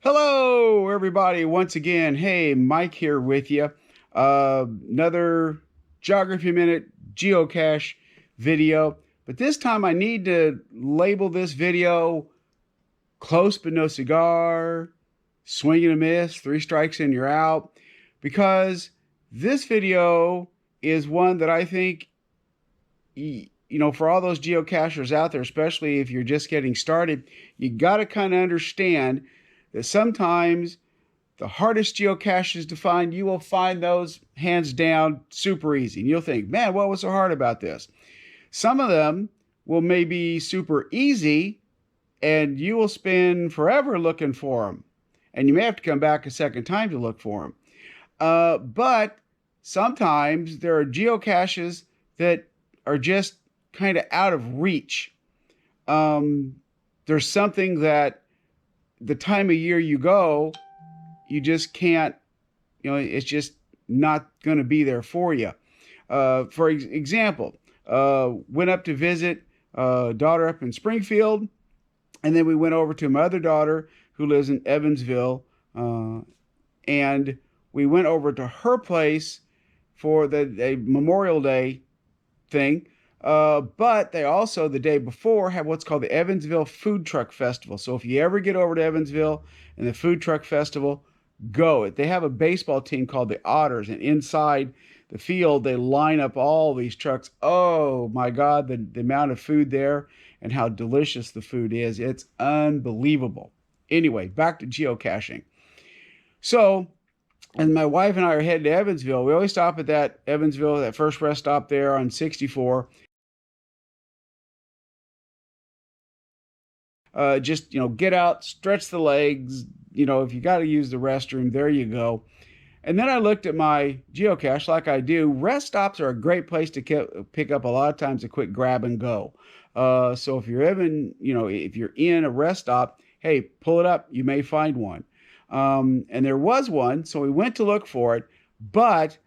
Hello, everybody. Once again, hey, Mike here with you. Another Geography Minute geocache video, but this time I need to label this video close but no cigar, swing and a miss, three strikes and you're out, because this video is one that I think, for all those geocachers out there, especially if you're just getting started, you got to kind of understand that sometimes the hardest geocaches to find, you will find those hands down super easy. And you'll think, man, what was so hard about this? Some of them will maybe super easy and you will spend forever looking for them. And you may have to come back a second time to look for them. But sometimes there are geocaches that are just kind of out of reach. There's something that the time of year you go, you just can't, it's just not going to be there for you. For example, went up to visit daughter up in Springfield, and then we went over to my other daughter who lives in Evansville, and we went over to her place for the Memorial Day thing. But they also, the day before, have what's called the Evansville Food Truck Festival. So if you ever get over to Evansville and the Food Truck Festival, go. They have a baseball team called the Otters, and inside the field, they line up all these trucks. Oh my God, the amount of food there and how delicious the food is. It's unbelievable. Anyway, back to geocaching. So, and my wife and I are headed to Evansville. We always stop at that Evansville, that first rest stop there on 64. Just, get out, stretch the legs. If you got to use the restroom, there you go. And then I looked at my geocache like I do. Rest stops are a great place to pick up a lot of times a quick grab and go. So if you're if you're in a rest stop, hey, pull it up. You may find one. And there was one, so we went to look for it. But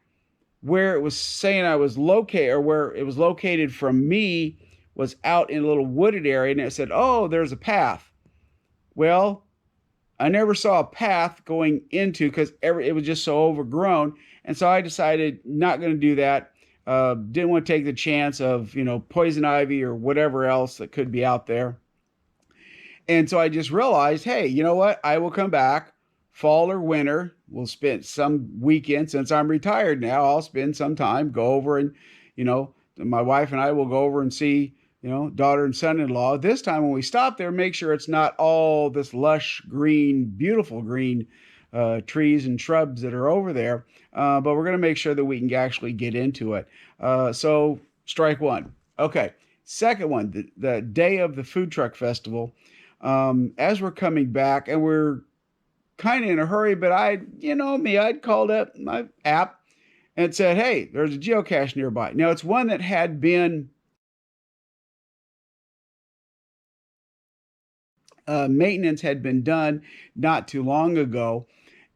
where it was saying I was located, or where it was located from me, was out in a little wooded area, and it said, oh, there's a path. Well, I never saw a path going into, because it was just so overgrown. And so I decided not going to do that. Didn't want to take the chance of, poison ivy or whatever else that could be out there. And so I just realized, hey, you know what? I will come back fall or winter. We'll spend some weekend, since I'm retired now, I'll spend some time, go over and, my wife and I will go over and see, daughter and son-in-law. This time when we stop there, make sure it's not all this lush green, beautiful green trees and shrubs that are over there. But we're going to make sure that we can actually get into it. So strike one. Okay. Second one, the day of the food truck festival. As we're coming back, and we're kind of in a hurry, but I'd called up my app and said, hey, there's a geocache nearby. Now, it's one that had been maintenance had been done not too long ago.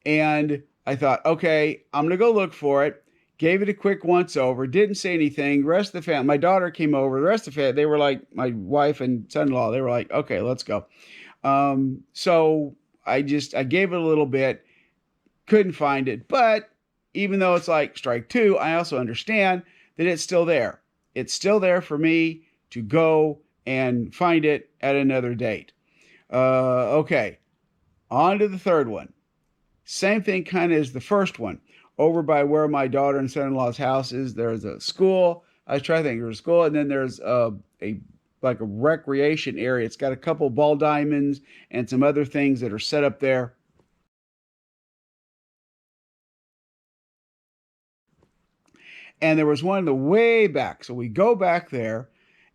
And I thought, okay, I'm going to go look for it. Gave it a quick once over, didn't say anything. The rest of the family, my daughter came over. The rest of the family, they were like, my wife and son-in-law, they were like, okay, let's go. So I gave it a little bit, couldn't find it. But even though it's like strike two, I also understand that it's still there. It's still there for me to go and find it at another date. Okay, on to the third one. Same thing kind of as the first one. Over by where my daughter and son-in-law's house is, there's a school. I was trying to think, there's a school, and then there's a recreation area. It's got a couple ball diamonds and some other things that are set up there. And there was one in the way back. So we go back there,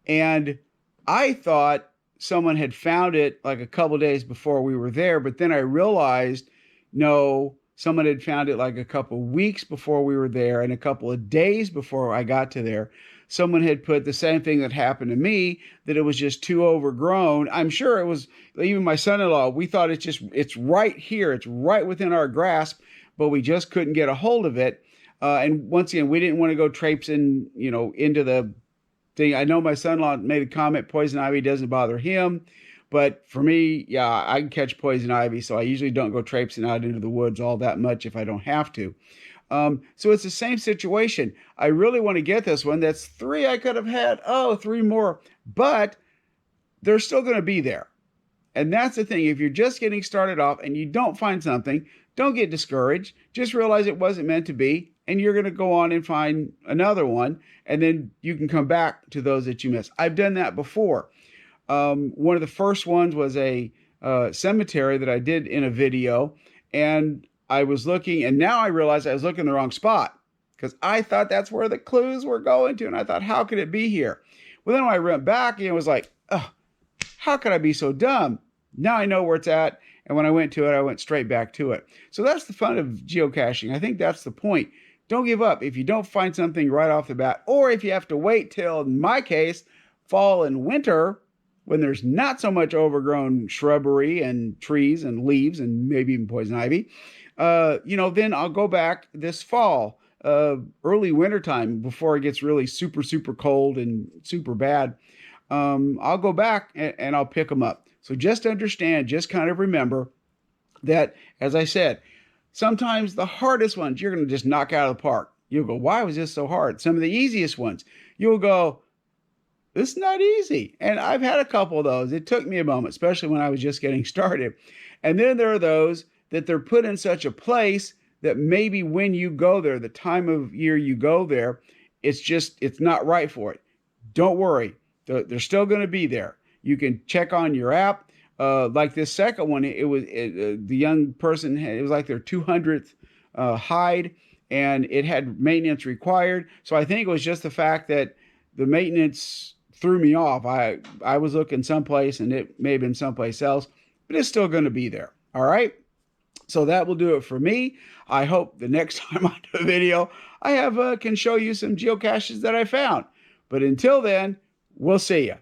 and I thought someone had found it like a couple days before we were there, but then I realized, no, someone had found it like a couple weeks before we were there, and a couple of days before I got to there, someone had put the same thing that happened to me, that it was just too overgrown. I'm sure it was, even my son-in-law, we thought it's right here. It's right within our grasp, but we just couldn't get a hold of it. And once again, we didn't want to go traipsing, into the thing. I know my son-in-law made a comment, poison ivy doesn't bother him, But for me, yeah, I can catch poison ivy, so I usually don't go traipsing out into the woods all that much if I don't have to. So it's the same situation. I really want to get this one. That's three I could have had. Oh, three more. But they're still going to be there. And that's the thing. If you're just getting started off and you don't find something, don't get discouraged. Just realize it wasn't meant to be. And you're going to go on and find another one. And then you can come back to those that you missed. I've done that before. One of the first ones was a cemetery that I did in a video. And I was looking, and now I realize I was looking in the wrong spot because I thought that's where the clues were going to. And I thought, how could it be here? Well, then when I went back, it was like, oh, how could I be so dumb? Now I know where it's at. And when I went to it, I went straight back to it. So that's the fun of geocaching. I think that's the point. Don't give up. If you don't find something right off the bat, or if you have to wait till, in my case, fall and winter, when there's not so much overgrown shrubbery and trees and leaves and maybe even poison ivy, then I'll go back this fall, early wintertime before it gets really super, super cold and super bad. I'll go back and I'll pick them up. So just understand, just kind of remember that, as I said, sometimes the hardest ones you're going to just knock out of the park. You'll go, why was this so hard? Some of the easiest ones, you'll go, this is not easy. And I've had a couple of those. It took me a moment, especially when I was just getting started. And then there are those that they're put in such a place that maybe when you go there, the time of year you go there, it's not right for it. Don't worry. They're still going to be there. You can check on your app. Like this second one, the young person, it was like their 200th hide, and it had maintenance required. So I think it was just the fact that the maintenance threw me off. I was looking someplace, and it may have been someplace else, but it's still going to be there. All right? So that will do it for me. I hope the next time I do a video, I can show you some geocaches that I found. But until then, we'll see you.